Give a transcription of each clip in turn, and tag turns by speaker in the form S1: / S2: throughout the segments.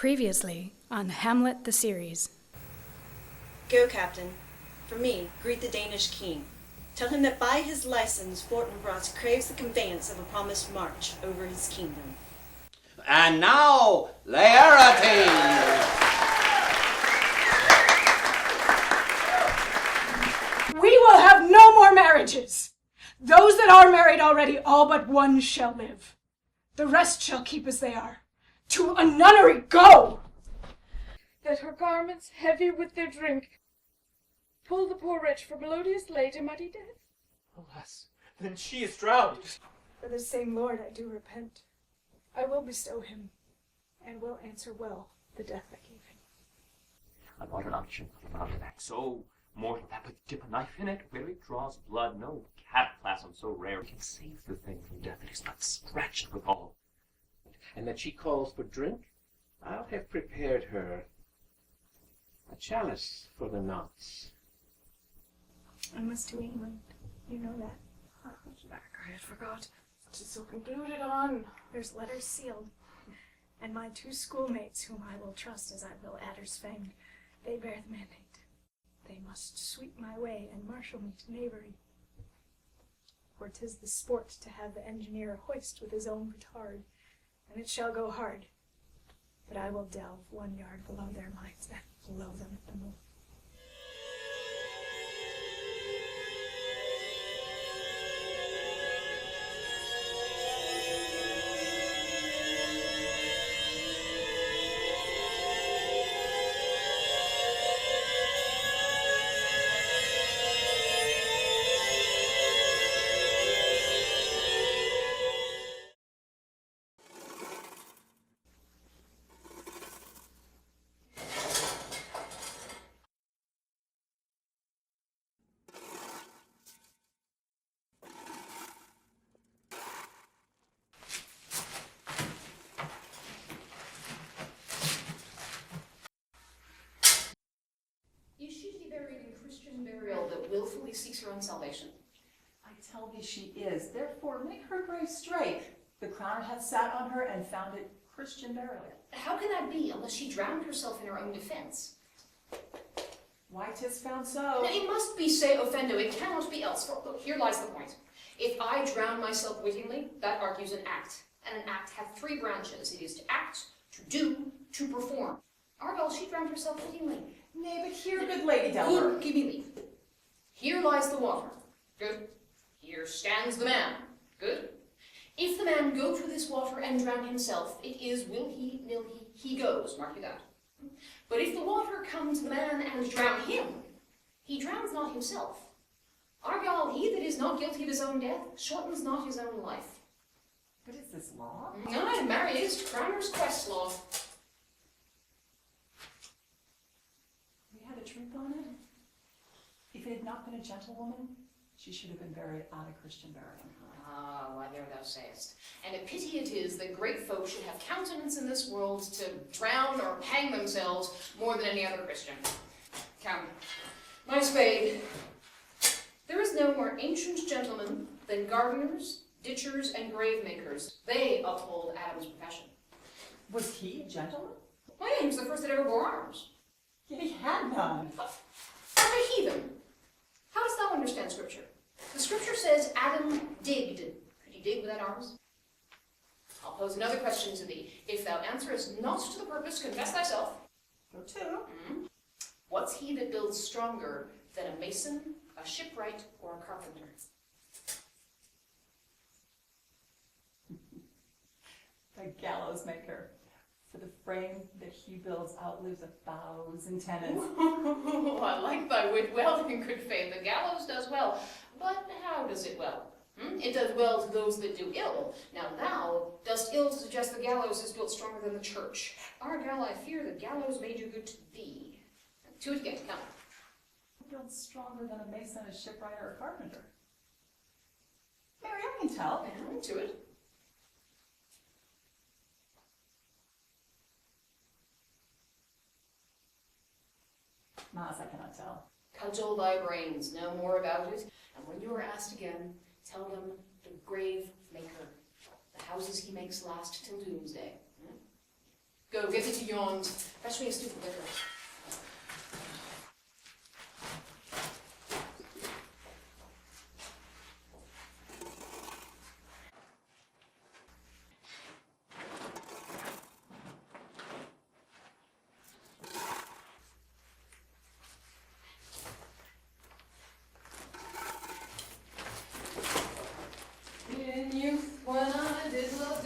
S1: Previously on Hamlet the series.
S2: Go, Captain. For me, greet the Danish king. Tell him that by his license Fortinbras craves the conveyance of a promised march over his kingdom.
S3: And now, Laertes!
S4: We will have no more marriages. Those that are married already, all but one shall live. The rest shall keep as they are. To a nunnery go!
S5: That her garments, heavy with their drink, pull the poor wretch for melodious lay to muddy death.
S6: Alas, then she is drowned.
S4: For the same Lord I do repent. I will bestow him, and will answer well the death I gave him.
S6: I bought an unction of a mountebank so mortal that but dip a knife in it where it draws blood. No cataplasm so rare can save the thing from death that is not scratched withal.
S7: And that she calls for drink, I'll have prepared her a chalice for the nonce.
S4: I must to England. You know that.
S5: I had forgot. It is so concluded on.
S4: There's letters sealed. And my two schoolmates, whom I will trust as I will adders fanged, they bear the mandate. They must sweep my way and marshal me to knavery. For 'tis the sport to have the engineer hoist with his own petard, and it shall go hard. But I will delve 1 yard below their minds and blow them at the moon.
S8: Is she to be buried in Christian burial that willfully seeks her own salvation?
S9: I tell thee she is. Therefore make her grave straight. The crowner hath sat on her and found it Christian burial.
S8: How can that be unless she drowned herself in her own defense?
S9: Why 'tis found so.
S8: It must be se offendo, it cannot be else. For look, here lies the point. If I drown myself wittingly, that argues an act. And an act hath 3 branches. It is to act, to do, to perform. Argyle, she drowned herself wittingly.
S9: Nay, but here, good Lady Delver.
S8: Good, give me leave. Here lies the water. Good. Here stands the man. Good. If the man go to this water and drown himself, it is will he, nil he goes. Mark you that. But if the water come to the man and drown him, he drowns not himself. Argyle, he that is not guilty of his own death shortens not his own life.
S9: But is this law?
S8: Aye, marry, it is Croner's quest law.
S9: We had a truth on it. If it had not been a gentlewoman, she should have been buried out of Christian burial.
S8: Ah, why there thou sayest. And a pity it is that great folk should have countenance in this world to drown or hang themselves more than any other Christian. Come, my spade. There is no more ancient gentleman than gardeners, ditchers, and grave makers. They uphold Adam's profession.
S9: Was he a gentleman?
S8: Why, he was the first that ever bore arms.
S9: Yet he had none.
S8: I'm a heathen. How dost thou understand Scripture? The Scripture says Adam digged. Could he dig without arms? I'll pose another question to thee. If thou answerest not to the purpose, confess thyself.
S9: Go to.
S8: What's he that builds stronger than a mason, a shipwright, or a carpenter?
S9: The gallows maker. For the frame that he builds outlives 1,000 tenants.
S8: I like thy wit well, in good faith. The gallows does well. But how does it well? It does well to those that do ill. Now thou dost ill to suggest the gallows is built stronger than the church. Argyle, I fear the gallows may do good to thee. To it again, come.
S9: Who builds stronger than a mason, a shipwright, or a carpenter? Mary, I can tell.
S8: To it.
S9: Mas, I cannot tell.
S8: Cudgel thy brains, know more about it, and when you are asked again, tell them the grave maker, the houses he makes last till doomsday. Go, get me to yawns. Fetch me a stupid liquor. In youth, when I did love,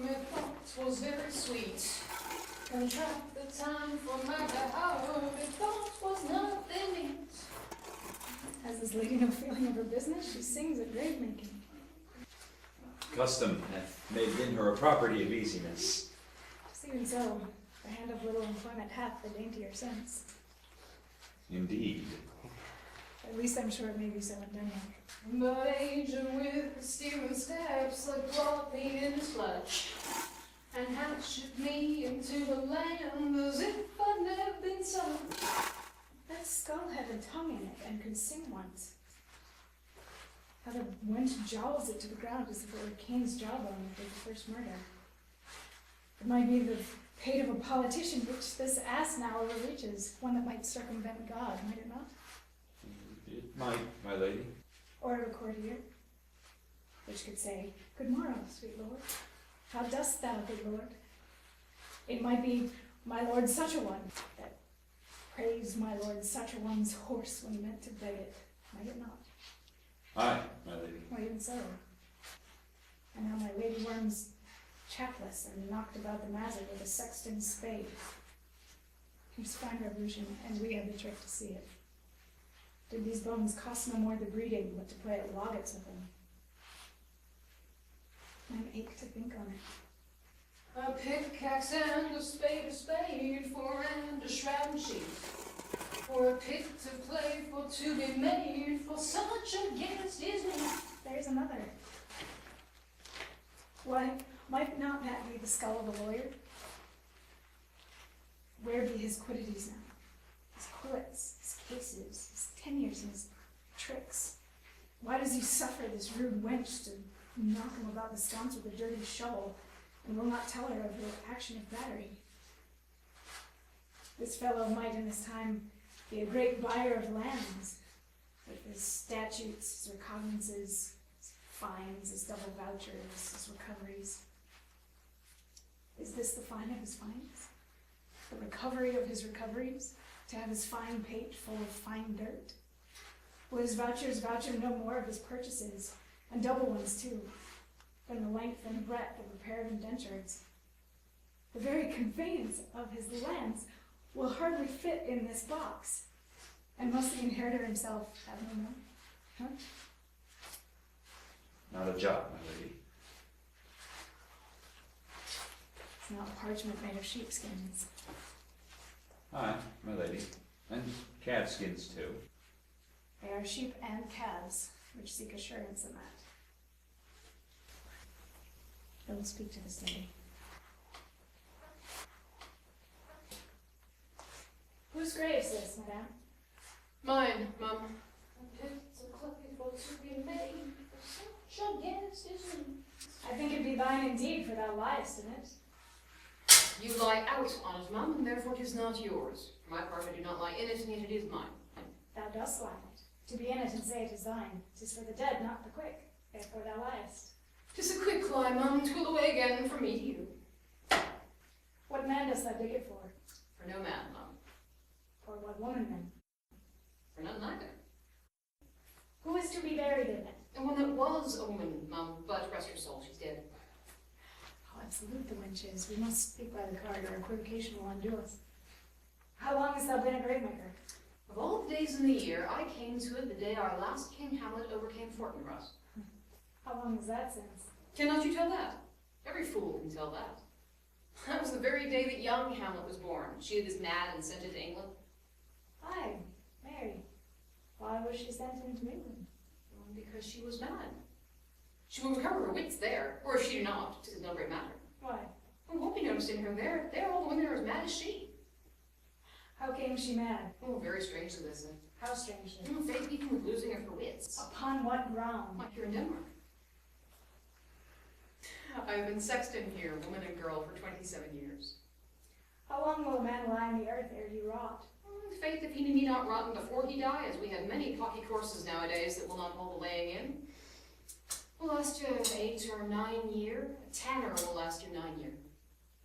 S8: methought was very sweet. Contract the time for my behalf, methought was nothing neat.
S1: Has this lady no feeling of her business? She sings at grave making.
S10: Custom hath made in her a property of easiness.
S1: Even so, the hand of little employment hath the daintier sense.
S10: Indeed.
S1: At least I'm sure it may be so in Denmark.
S8: But aging with steering steps like brought me in his clutch and hatched me into the land as if I'd never been sung.
S1: That skull had a tongue in it and could sing once. How the wench jowls it to the ground as if it were Cain's jawbone after the first murder. It might be the pate of a politician which this ass now overreaches, one that might circumvent God, might it not?
S10: It might, my lady.
S1: Or of a courtier, which could say, "Good morrow, sweet lord. How dost thou, good lord?" It might be my lord such a one that praised my lord such a one's horse when he meant to beg it, might it not?
S10: Aye, my lady.
S1: Or even so. And how my lady worms chapless and knocked about the mazzard with a sexton's spade. Here's fine revolution, and we have the trick to see it. Did these bones cost no more the breeding, but to play at loggets with them? Mine ache to think on it.
S8: A pickaxe and a spade, for and a shroud sheaf, for a pit to play, for to be made, for such a guest is me.
S1: There's another. Why, might not that be the skull of a lawyer? Where be his quiddities now? His quillets, his cases, his tenures, and his tricks? Why does he suffer this rude wench to knock him about the sconce with a dirty shovel, and will not tell her of the action of battery? This fellow might in his time be a great buyer of lands, with his statutes, his recognizances, his fines, his double vouchers, his recoveries. Is this the fine of his fines? The recovery of his recoveries? To have his fine pate full of fine dirt? Will his vouchers voucher no more of his purchases, and double ones too, than the length and breadth of a pair of indentures? The very conveyance of his lands will hardly fit in this box, and must the inheritor himself have no more? Huh?
S10: Not a jot, my lady.
S1: It's not parchment made of sheepskins.
S10: Aye, my lady. And cat skins too.
S1: They are sheep and calves, which seek assurance in that. Don't speak to this lady. Whose grave is this, madame?
S8: Mine, Mum. A pit to play, for to be made, for such a guest is me.
S1: I think it be thine indeed, for thou liest in it.
S8: You lie out on it, Mum, and therefore 'tis not yours. For my part, I do not lie in it, and yet it is mine.
S1: Thou dost lie in it. To be in it and say it is thine, 'tis for the dead, not the quick. Therefore thou liest.
S8: 'Tis a quick lie, Mum, 'twill away again from me to you.
S1: What man dost thou dig it for?
S8: For no man, Mum.
S1: For what woman then?
S8: For none neither.
S1: Who is to be buried in it?
S8: And one that was a woman, Mum, but rest her soul, she's dead.
S1: Oh, absolute the wench is. We must speak by the card, or equivocation will undo us. How long hast thou been a gravemaker?
S8: Of all the days in the year, I came to it the day our last King Hamlet overcame Fortinbras.
S1: How long is that since?
S8: Cannot you tell that? Every fool can tell that. That was the very day that young Hamlet was born. She was mad and sent it to England.
S1: Aye, Mary. Why was she sent into England?
S8: Well, because she was mad. She will recover her wits there, or if she do not, 'tis no great matter.
S1: Why?
S8: Well, won't be noticing her there. There all the women are as mad as she.
S1: How came she mad?
S8: Oh, very strangely, they say.
S1: How strangely?
S8: Faith even with losing of her wits.
S1: Upon what ground?
S8: Like here in Denmark. I have been sexton here, woman and girl, for 27 years.
S1: man lie in the earth ere he rot.
S8: Faith, if he be not rotten before he die, as we have many pocky courses nowadays that will not hold a laying in. Will last you 8 or 9 year. A tanner will last you 9 year.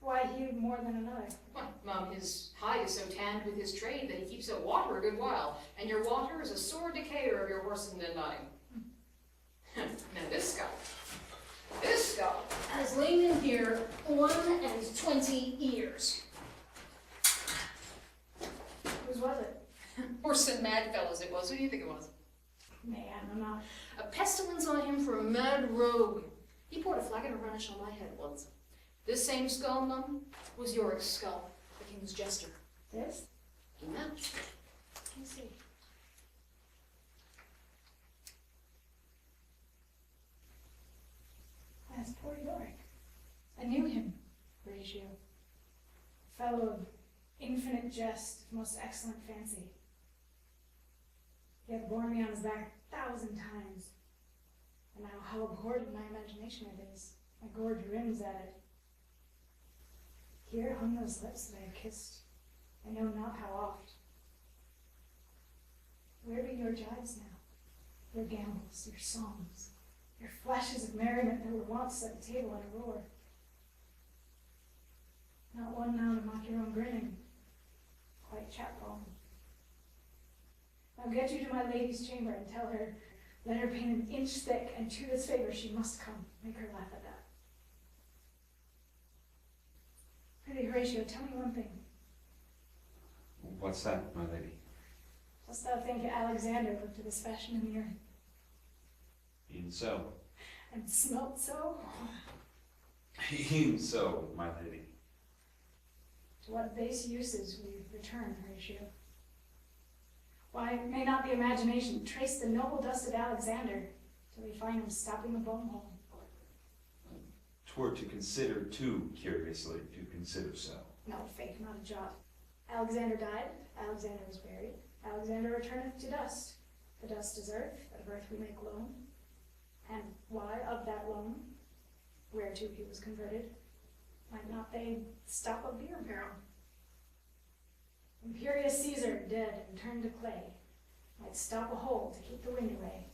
S1: Why he more than another?
S8: Well, Mum, his hide is so tanned with his trade that he keeps out water a good while, and your water is a sore decayer of your horse and dead body. Now this skull has lain in here 21 years.
S1: Whose was it?
S8: Horse and mad fellows it was. Who do you think it was?
S1: Man, I'm not.
S8: A pestilence on him for a mad rogue. He poured a flagon of Rhenish on my head once. This same skull, Mum, was Yorick's skull, the king's jester.
S1: This?
S8: He matched.
S1: Let me see. That's poor Yorick. I knew him, Horatio. Fellow of infinite jest, most excellent fancy. He hath borne me on his back 1,000 times. And now how abhorred in my imagination it is. My gorge rims at it. Here hung those lips that I have kissed, I know not how oft. Where be your jibes now? Your gambols, your songs, your flashes of merriment that were wont to set the table at a roar? Not one now to mock your own grinning. Quite chapfallen. Now get you to my lady's chamber and tell her, let her paint an inch thick, and to this favor she must come. Make her laugh at that. Prithee, Horatio, tell me one thing.
S10: What's that, my lady?
S1: Dost thou think Alexander looked to this fashion in the earth,
S10: E'en so.
S1: and smelt so?
S10: E'en so, my lady.
S1: To what base uses we return, Horatio? Why may not the imagination trace the noble dust of Alexander till we find him stopping a bone hole?
S10: 'Twere to consider too curiously, to consider so.
S1: No, faith, not a jot. Alexander died, Alexander was buried, Alexander returneth to dust. The dust is earth, of earth we make loam. And why of that loam, whereto he was converted, might not they stop a beer barrel? Imperious Caesar, dead and turned to clay, might stop a hole to keep the wind away.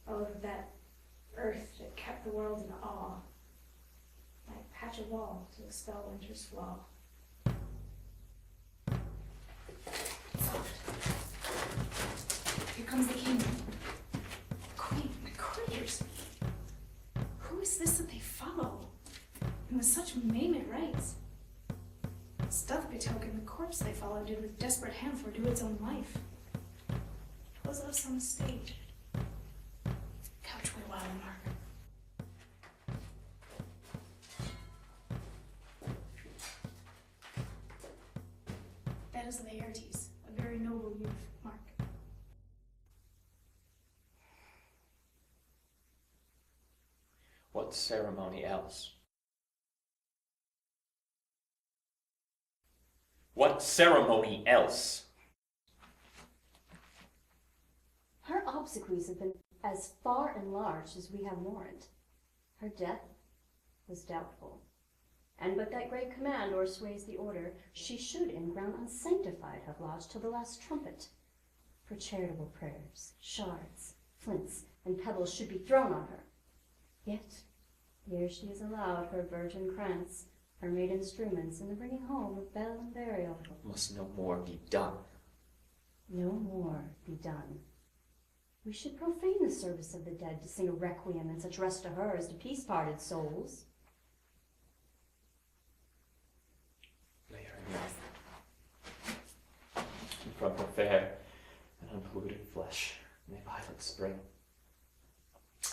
S1: Oh, that earth that kept the world in awe might patch a wall to expel winter's flaw. Here comes the king. Queen, the courtiers. Who is this that they follow? And with such maiming rites? This doth betoken the corpse they follow did with desperate hand fordo its own life. 'Twas of some stage. Couch we while, Mark. That is Laertes, a very noble youth, Mark.
S6: What ceremony else? What ceremony else?
S11: Her obsequies have been as far enlarged as we have warrant. Her death was doubtful, and but that great command o'ersways the order, she should in ground unsanctified have lodged till the last trumpet. For charitable prayers, shards, flints, and pebbles should be thrown on her. Yet, here she is allowed her virgin krantz, her maiden struments, and the bringing home of bell and burial.
S6: Must no more be done.
S11: No more be done. We should profane the service of the dead to sing a requiem and such rest to her as to peace-parted souls.
S6: Lay her in and from her fair and unpolluted flesh may violence spring.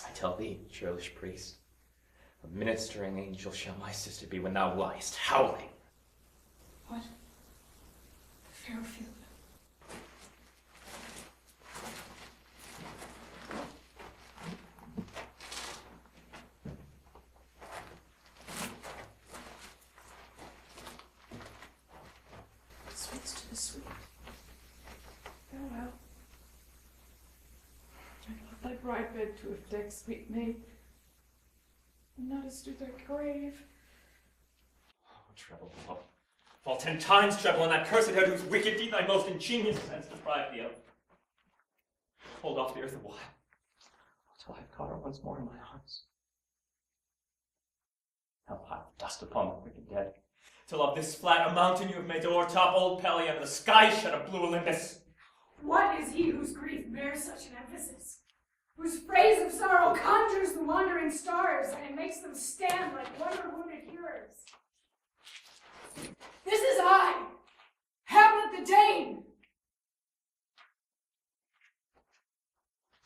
S6: I tell thee, churlish priest, a ministering angel shall my sister be when thou liest howling.
S1: What? Pharaoh Philip. Sweets to the sweet.
S5: Farewell. I love thy bright bed to have decked, sweet maid, and not as to thy grave.
S6: Oh, treble love, Fall 10 times treble on that cursed head whose wicked deed thy most ingenious sense deprived thee of. Hold off the earth a while, till I have caught her once more in my arms. Now pile dust upon the wicked dead, till of this flat a mountain you have made to o'ertop old Pelion, and the sky shed a blue Olympus.
S1: What is he whose grief bears such an emphasis? Whose phrase of sorrow conjures the wandering stars, and makes them stand like wonder-wounded hearers? This is I, Hamlet the Dane.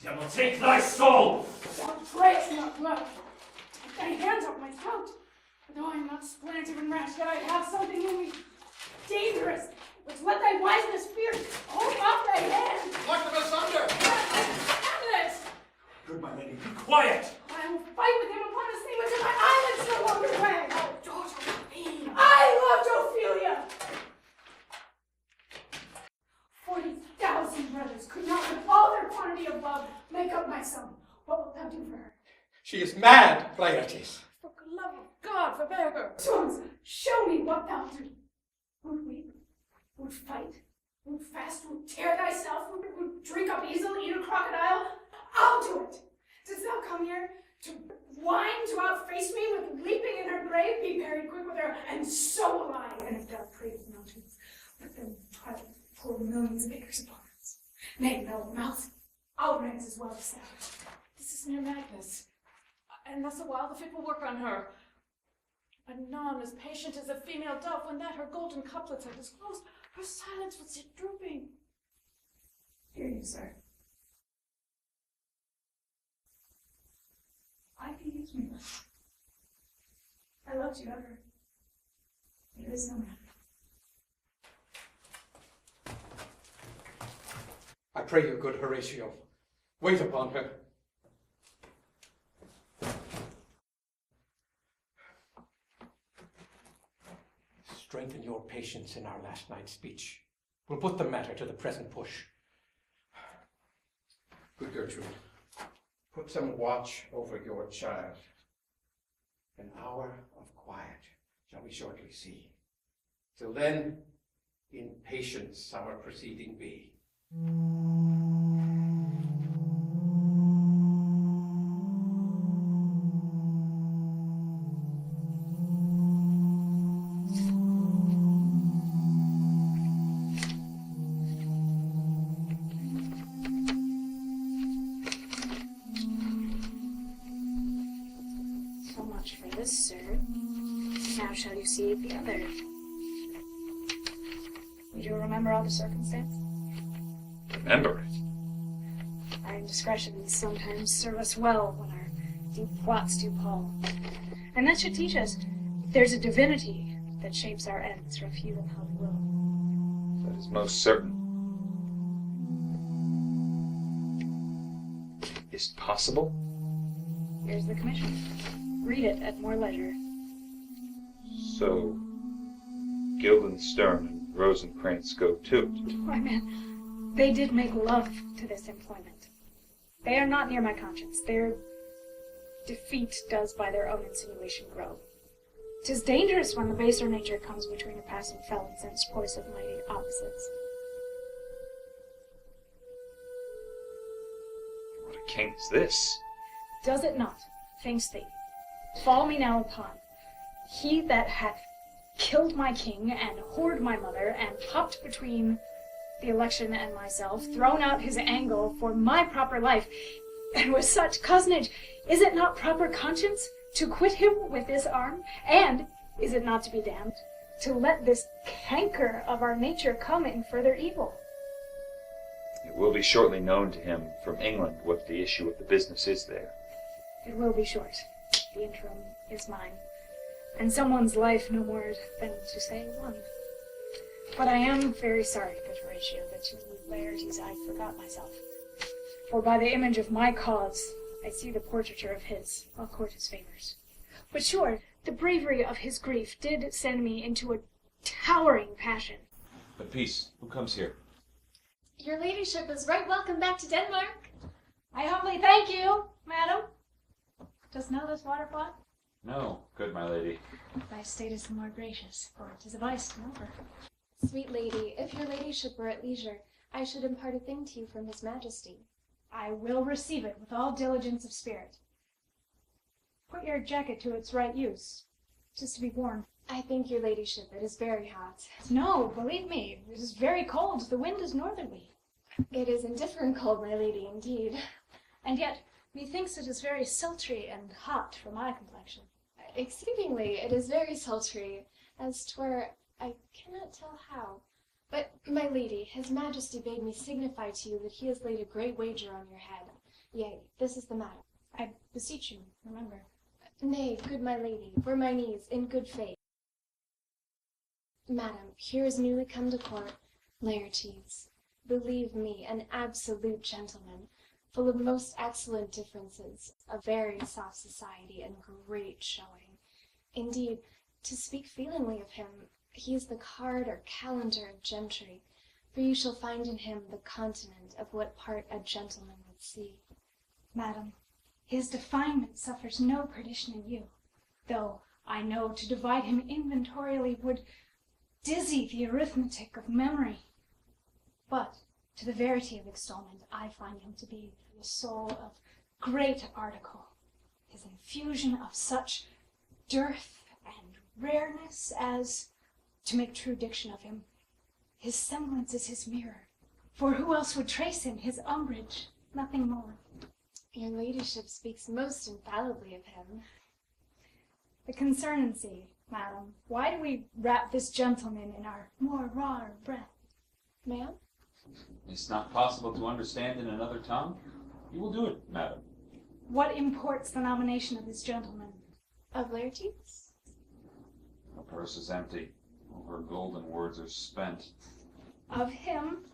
S6: Devil, take thy soul!
S1: Thou prayest not well. Take thy hands off my throat. Though I am not splendid and rash, yet I have something in me dangerous, which let thy wiseness fear. Hold off thy hand.
S3: Knock them asunder!
S1: Hamlet!
S6: Good my lady, be quiet!
S1: I will fight with him upon the sea until my eyelids no longer wag. Oh, daughter of me! I loved Ophelia! 40,000 brothers could not, with all their quantity of love, make up my sum. What wilt thou do for her?
S7: She is mad, Laertes.
S1: For the love of God, forbear her. Swans, show me what thou do. Would weep, would fight, would fast, would tear thyself, would drink up easel, eat a crocodile. I'll do it. Didst thou come here to whine, to outface me with leaping in her grave? Be buried quick with her, and so will I. And if thou praise mountains, let them try to pour millions of acres upon us. Nay, no mouth. I'll raise as well as thou.
S5: This is mere madness. And thus a while the fit will work on her. Anon, as patient as a female dove, when that her golden couplets are disclosed, her silence would sit drooping.
S1: Hear you, sir. Why beat me thus? I loved you ever. There is no matter.
S7: I pray you, good Horatio, wait upon her. Strengthen your patience in our last night's speech. We'll put the matter to the present push. Good Gertrude, put some watch over your child. An hour of quiet shall we shortly see. Till then, in patience our proceeding be.
S4: So much for this, sir. Now shall you see the other. You do remember all the circumstance?
S6: Remember it.
S4: Our indiscretions sometimes serve us well when our deep plots do pall. And that should teach us there's a divinity that shapes our ends, rough hew and how we will.
S12: That is most certain. Is it possible?
S4: Here's the commission. Read it at more leisure.
S12: So, Guildenstern and Rosencrantz go to it.
S4: Why, man, they did make love to this employment. They are not near my conscience. Their defeat does by their own insinuation grow. 'Tis dangerous when the baser nature comes between a passing felon and spoils of mighty opposites.
S12: What a king is this?
S4: Does it not, thinks thee, fall me now upon he that hath killed my king and whored my mother and popped between the election and myself, thrown out his angle for my proper life, and with such cozenage, is it not proper conscience to quit him with this arm? And is it not to be damned to let this canker of our nature come in further evil?
S12: It will be shortly known to him from England what the issue of the business is there.
S4: It will be short. The interim is mine, and someone's life no more than to say one. But I am very sorry, good Horatio, that to Laertes I forgot myself. For by the image of my cause I see the portraiture of his. I'll court his favours. But sure, the bravery of his grief did send me into a towering passion.
S12: But peace, who comes here?
S13: Your ladyship is right welcome back to Denmark.
S4: I humbly thank you, madam. Dost know this waterfall?
S10: No, good my lady.
S4: Thy state is the more gracious, for it is a vice to know her.
S13: Sweet lady, if your ladyship were at leisure, I should impart a thing to you from his majesty.
S4: I will receive it with all diligence of spirit. Put your jacket to its right use. 'Tis to be worn.
S13: I thank your ladyship, it is very hot.
S4: No, believe me, it is very cold. The wind is northerly.
S13: It is indifferent cold, my lady, indeed.
S4: And yet, methinks it is very sultry and hot for my complexion.
S13: Exceedingly, it is very sultry, as 'twere, I cannot tell how. But, my lady, his majesty bade me signify to you that he has laid a great wager on your head. Yea, this is the matter.
S4: I beseech you, remember.
S13: Nay, good my lady, for my knees, in good faith. Madam, here is newly come to court, Laertes. Believe me, an absolute gentleman, full of most excellent differences, a very soft society, and great showing. Indeed, to speak feelingly of him, he is the card or calendar of gentry, for you shall find in him the continent of what part a gentleman would see.
S4: Madam, his definement suffers no perdition in you, though I know to divide him inventorially would dizzy the arithmetic of memory. But to the verity of extolment, I find him to be the soul of great article, his infusion of such dearth and rareness as, to make true diction of him, his semblance is his mirror, for who else would trace him, his umbrage, nothing more.
S13: Your ladyship speaks most infallibly of him.
S4: The concernancy, madam, why do we wrap this gentleman in our more rawer breath?
S13: Ma'am?
S10: It's not possible to understand in another tongue? You will do it, madam.
S4: What imports the nomination of this gentleman?
S13: Of Laertes?
S10: Her purse is empty. All her golden words are spent.
S4: Of him,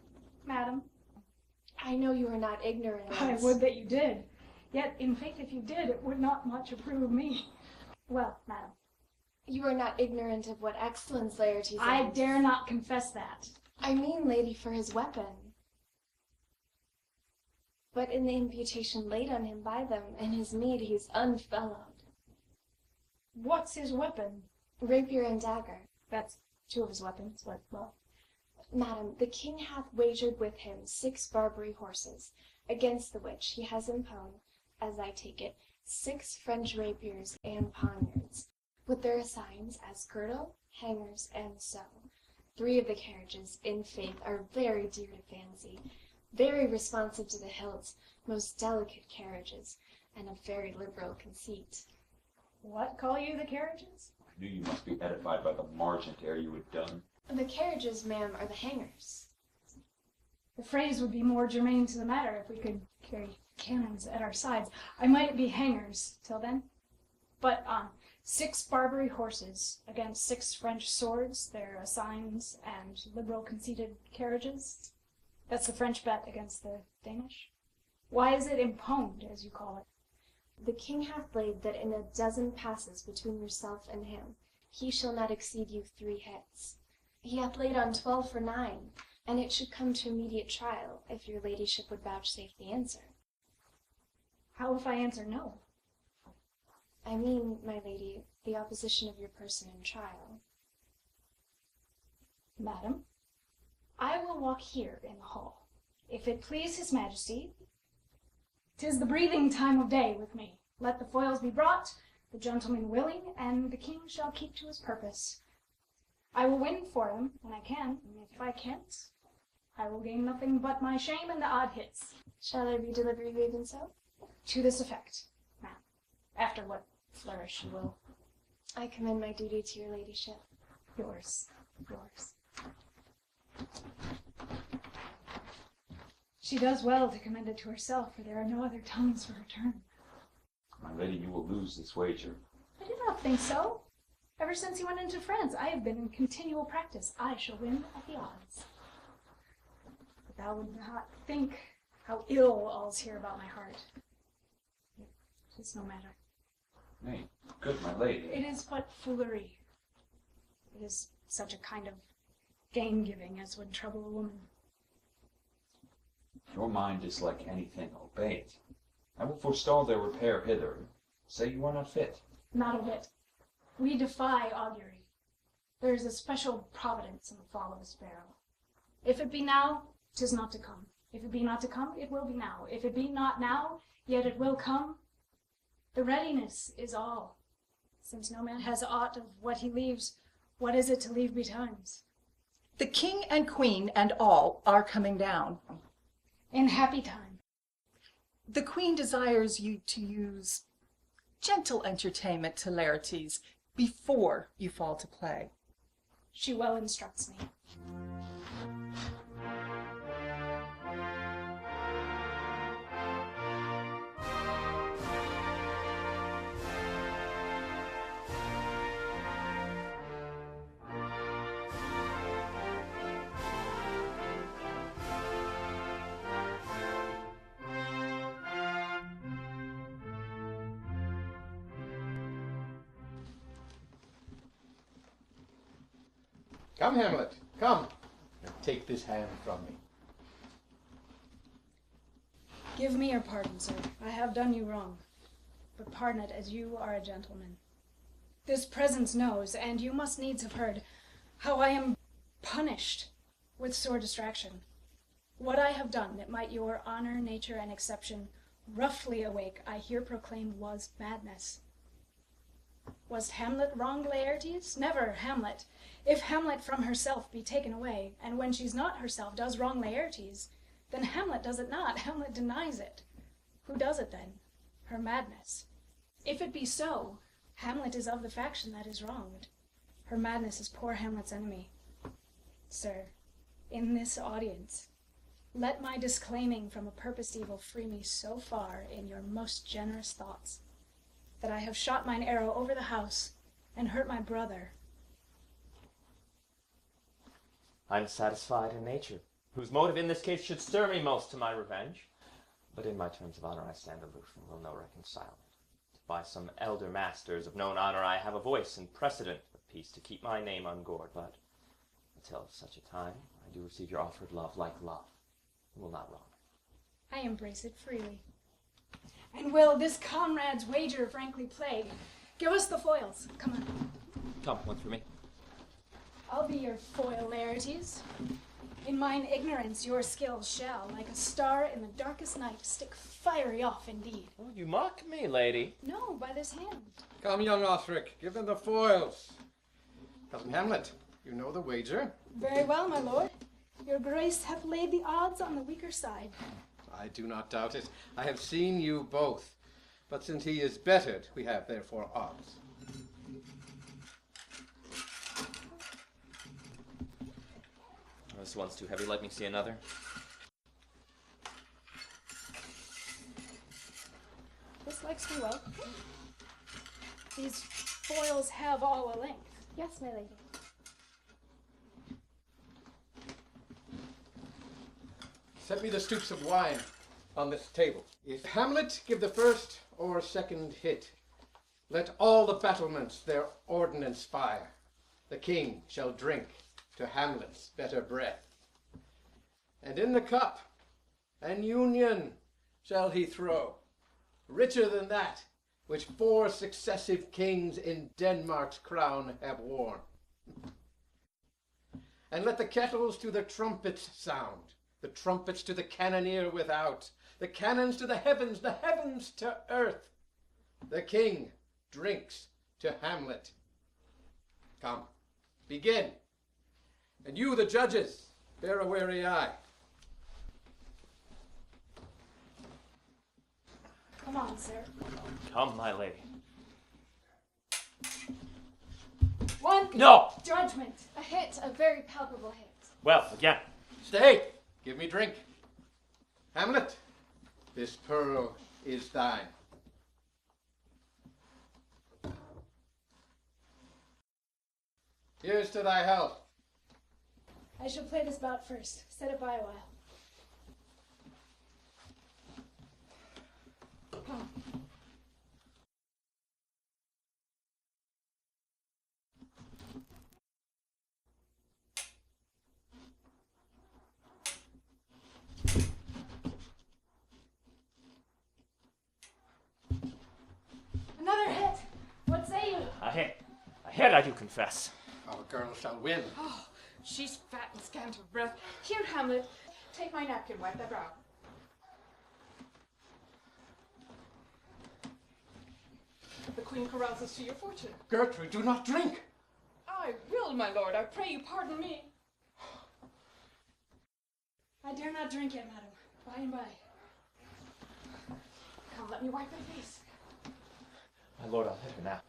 S4: madam?
S13: I know you are not ignorant.
S4: I would that you did. Yet, in faith, if you did, it would not much approve me. Well, madam.
S13: You are not ignorant of what excellence Laertes is.
S4: I dare not confess that.
S13: I mean, lady, for his weapon. But in the imputation laid on him by them, in his meed he's unfellowed.
S4: What's his weapon?
S13: Rapier and dagger.
S4: That's two of his weapons, but, well.
S13: Madam, the king hath wagered with him 6 Barbary horses, against the which he has imponed, as I take it, 6 French rapiers and poniards, with their assigns as girdle, hangers, and so. 3 of the carriages, in faith, are very dear to fancy, very responsive to the hilts, most delicate carriages, and of very liberal conceit.
S4: What call you the carriages?
S10: I knew you must be edified by the margent ere you had done.
S13: The carriages, ma'am, are the hangers.
S4: The phrase would be more germane to the matter if we could carry cannons at our sides. I might be hangers till then. But 6 Barbary horses against 6 French swords, their assigns, and liberal conceited carriages. That's the French bet against the Danish. Why is it imponed, as you call it?
S13: The king hath laid that in a dozen passes between yourself and him, he shall not exceed you 3 hits. He hath laid on 12 for 9, and it should come to immediate trial, if your ladyship would vouchsafe the answer.
S4: How if I answer no?
S13: I mean, my lady, the opposition of your person in trial.
S4: Madam, I will walk here in the hall. If it please his majesty, 'tis the breathing time of day with me. Let the foils be brought, the gentleman willing, and the king shall keep to his purpose. I will win for him when I can, and if I can't, I will gain nothing but my shame and the odd hits.
S13: Shall I redeliver you even so?
S4: To this effect, ma'am. After what flourish you will.
S13: I commend my duty to your ladyship.
S4: Yours. She does well to commend it to herself, for there are no other tongues for her turn.
S10: My lady, you will lose this wager.
S4: I do not think so. Ever since he went into France, I have been in continual practice. I shall win at the odds. But thou would not think how ill all's here about my heart. It is no matter.
S10: Nay, good my lady.
S4: It is but foolery. It is such a kind of gain-giving as would trouble a woman.
S10: Your mind is like anything, obey it. I will forestall their repair hither. Say you are not fit.
S4: Not a whit. We defy augury. There is a special providence in the fall of a sparrow. If it be now, 'tis not to come. If it be not to come, it will be now. If it be not now, yet it will come. The readiness is all. Since no man has aught of what he leaves, what is it to leave betimes?
S9: The king and queen and all are coming down.
S4: In happy time.
S9: The queen desires you to use gentle entertainment to Laertes before you fall to play.
S4: She well instructs me.
S7: Come, Hamlet, come, and take this hand from me.
S4: Give me your pardon, sir. I have done you wrong. But pardon it, as you are a gentleman. This presence knows, and you must needs have heard, how I am punished with sore distraction. What I have done that might your honor, nature, and exception roughly awake, I here proclaim was madness. Was Hamlet wrong, Laertes? Never, Hamlet. If Hamlet from herself be taken away, and when she's not herself does wrong Laertes, then Hamlet does it not. Hamlet denies it. Who does it then? Her madness. If it be so, Hamlet is of the faction that is wronged. Her madness is poor Hamlet's enemy. Sir, in this audience, let my disclaiming from a purposed evil free me so far in your most generous thoughts, that I have shot mine arrow over the house and hurt my brother.
S6: I'm satisfied in nature, whose motive in this case should stir me most to my revenge. But in my terms of honor I stand aloof, and will no reconcilement. By some elder masters of known honor I have a voice and precedent of peace to keep my name ungored, but until such a time I do receive your offered love like love, and will not wrong.
S4: I embrace it freely. And will this comrade's wager frankly play? Give us the foils. Come on.
S6: Come, one for me.
S4: I'll be your foil, Laertes. In mine ignorance your skill shall, like a star in the darkest night, stick fiery off indeed.
S6: Oh, you mock me, lady.
S4: No, by this hand.
S7: Come, young Osric, give them the foils. Cousin Hamlet, you know the wager.
S4: Very well, my lord. Your grace hath laid the odds on the weaker side.
S7: I do not doubt it. I have seen you both. But since he is bettered, we have therefore odds.
S6: This one's too heavy. Let me see another.
S4: This likes me well. These foils have all a length.
S13: Yes, my lady.
S7: Set me the stoups of wine on this table. If Hamlet give the first or second hit, let all the battlements their ordnance fire. The king shall drink to Hamlet's better breath. And in the cup an union shall he throw, richer than that which 4 successive kings in Denmark's crown have worn. And let the kettles to the trumpets sound, the trumpets to the cannoneer without, the cannons to the heavens to earth. The king drinks to Hamlet. Come, begin. And you, the judges, bear a wary eye.
S4: Come on, sir.
S6: Come, my lady.
S4: One.
S6: No!
S4: Judgment.
S13: A hit, a very palpable hit.
S6: Well, again.
S7: Stay! Give me drink. Hamlet, this pearl is thine. Here's to thy health.
S4: I shall play this bout first. Set it by a while. Come. Another hit. What
S6: dead, I do confess.
S7: Our girl shall win.
S5: Oh, she's fat and scant of breath. Here, Hamlet, take my napkin, wipe thy brow. The queen carouses to your fortune.
S7: Gertrude, do not drink.
S5: I will, my lord. I pray you pardon me.
S1: I dare not drink yet, madam. By and by.
S5: Come, let me wipe thy face.
S6: My lord, I'll hit her now.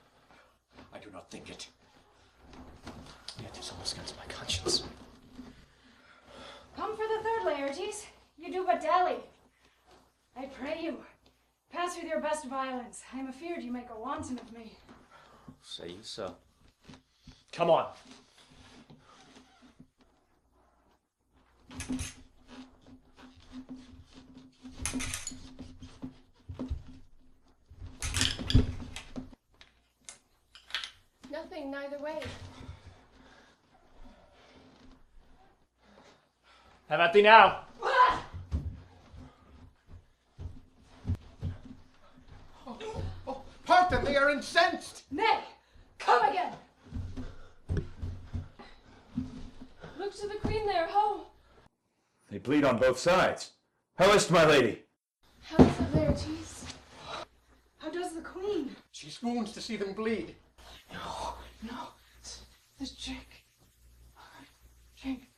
S7: I do not think it.
S6: Yet it's almost against my conscience.
S1: Come for the third, Laertes. You do but dally. I pray you, pass with your best violence. I am afeard you make a wanton of me.
S6: Say you so. Come on.
S13: Nothing, neither way.
S6: Have at thee now.
S7: Part them, they are incensed.
S1: Nay, come again. Look to the queen there, ho!
S12: They bleed on both sides. How is't, my lady?
S13: How is it, Laertes?
S1: How does the queen?
S7: She swoons to see them bleed.
S5: No, this drink. Drink.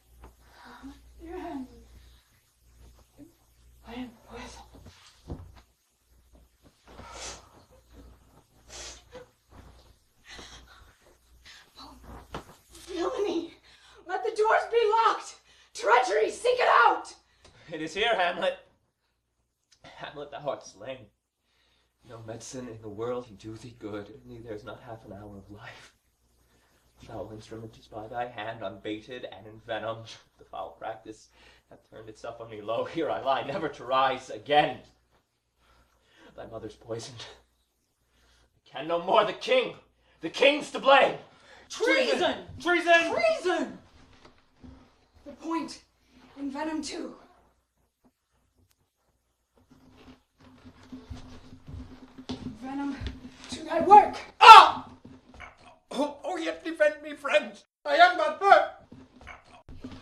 S5: Your hand. I am poison.
S1: Villainy! Let the doors be locked! Treachery! Seek it out!
S6: It is here, Hamlet. Hamlet, thou art slain. No medicine in the world can do thee good, only there's not half an hour of life. The foul instrument is by thy hand, unbaited and envenomed. The foul practice hath turned itself on me low. Here I lie, never to rise again. Thy mother's poisoned. I can no more. The king! The king's to blame!
S1: Treason!
S6: Treason!
S1: Treason! The point. Envenom too. Venom to thy work!
S7: Ah! Oh, yet defend me, friends. I am but hurt.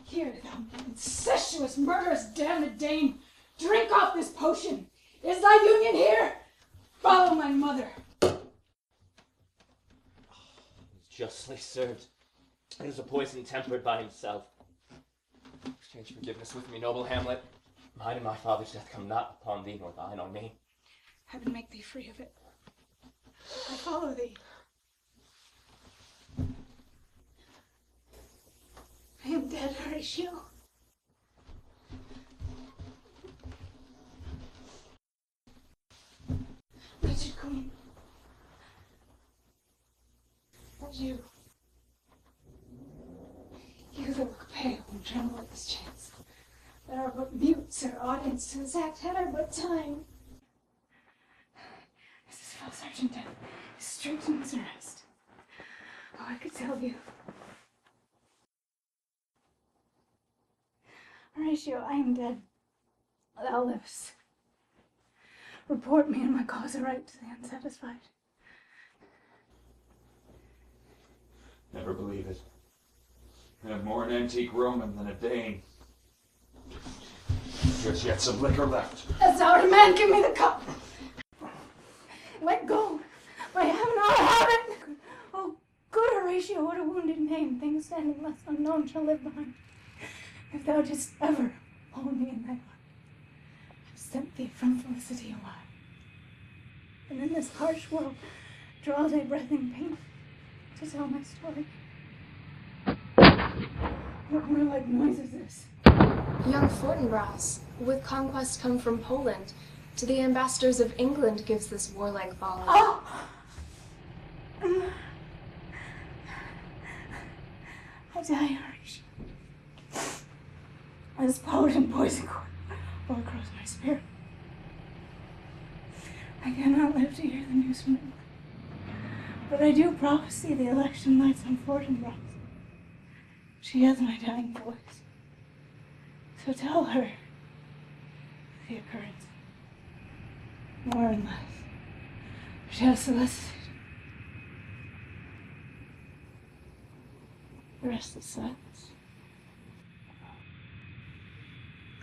S1: Here, thou incestuous, murderous, damned Dane, drink off this potion. Is thy union here? Follow my mother.
S6: Justly served. It is a poison tempered by himself. Exchange forgiveness with me, noble Hamlet. Mine and my father's death come not upon thee, nor thine on me.
S1: Heaven make thee free of it. I follow thee. I am dead, Horatio. Wretched queen. And you that look pale and tremble at this chance, that are but mutes or audience to this act, had I but time. Mrs. Phil Sergeant is straight in his arrest. Oh, I could tell you. Horatio, I am dead. Thou livest. Report me and my cause aright to the unsatisfied.
S10: Never believe it. I'm more an antique Roman than a Dane. There's yet some liquor left.
S1: As thou art a man, give me the cup. Let go. I have not have it. Oh, good Horatio, what a wounded name. Things standing less unknown shall live behind. If thou didst ever hold me in thy heart, absent thee from felicity a while, and in this harsh world draw thy breath in pain to tell my story. What warlike noise is this?
S13: Young Fortinbras, with conquest come from Poland, to the ambassadors of England gives this warlike volley.
S1: Oh! I die, Horatio. This potent poison cord overgrows my spirit. I cannot live to hear the news from England. But I do prophesy the election lights on Fortinbras. She has my dying voice. So tell her the occurrence. More and less. She has solicited.
S5: Rest the silence.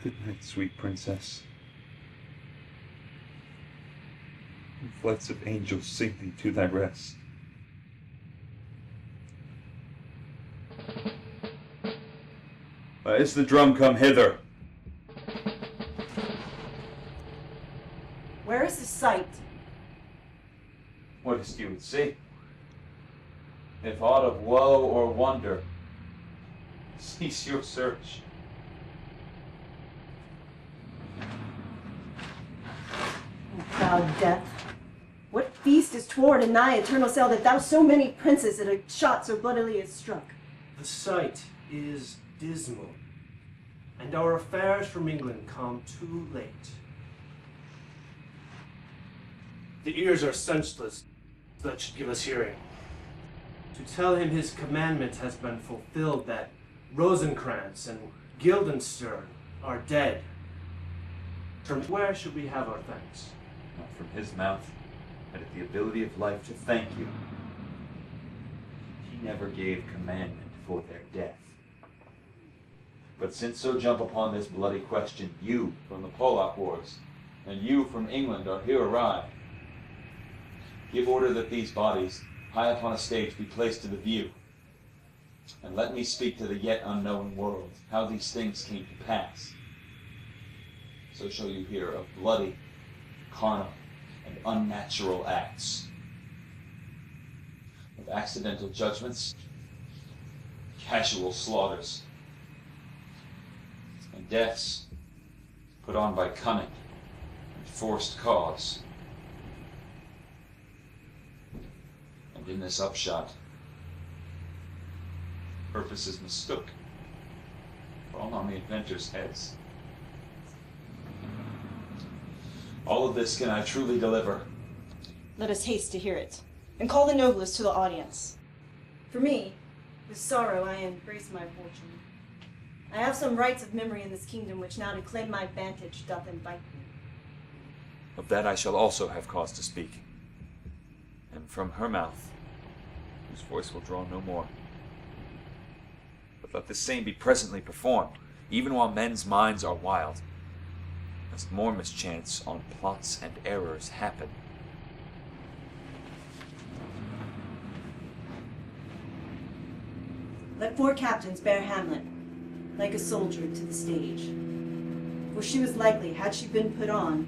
S10: Good night, sweet princess. And flights of angels sing thee to thy rest. Is the drum come hither?
S2: Where is the sight?
S10: What is you would see? If aught of woe or wonder, cease your search.
S2: Proud death, what feast is toward in thy eternal cell that thou so many princes at a shot so bloodily hast struck?
S14: The sight is dismal, and our affairs from England come too late. The ears are senseless that should give us hearing. To tell him his commandment has been fulfilled, that Rosencrantz and Guildenstern are dead. From where should we have our thanks?
S10: Not from his mouth, but at the ability of life to thank you. He never gave commandment for their death. But since so jump upon this bloody question, you from the Polack wars, and you from England are here arrived. Give order that these bodies, high upon a stage, be placed to the view. And let me speak to the yet unknowing world how these things came to pass. So shall you hear of bloody, carnal, and unnatural acts, of accidental judgments, casual slaughters, and deaths put on by cunning and forced cause. And in this upshot, purposes mistook fall on the inventors' heads. All of this can I truly deliver.
S2: Let us haste to hear it, and call the noblest to the audience. For me, with sorrow I embrace my fortune. I have some rights of memory in this kingdom which now to claim my vantage doth invite me.
S12: Of that I shall also have cause to speak, and from her mouth, whose voice will draw no more. But let the same be presently performed, even while men's minds are wild, lest more mischance on plots and errors happen.
S2: Let 4 captains bear Hamlet, like a soldier, to the stage. For she was likely, had she been put on,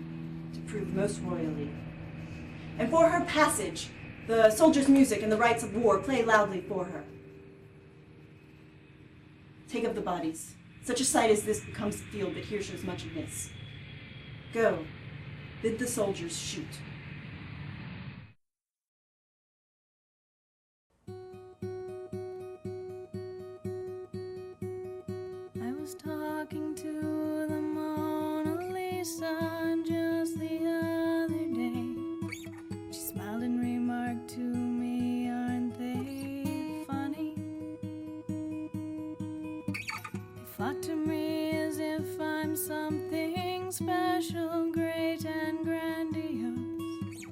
S2: to prove most royally. And for her passage, the soldiers' music and the rites of war play loudly for her. Take up the bodies. Such a sight as this becomes the field, but here shows much amiss. Go, bid the soldiers shoot.
S15: I was talking to the Mona Lisa just the other day. She smiled and remarked to me, aren't they funny? They flock to me as if I'm something special, great and grandiose.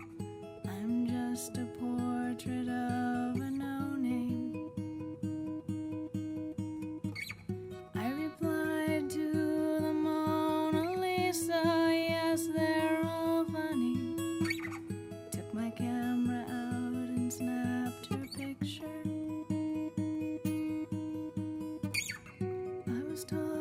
S15: I'm just a portrait of a no-name. I replied to the Mona Lisa, yes, they're all funny. Took my camera out and snapped her picture. I was told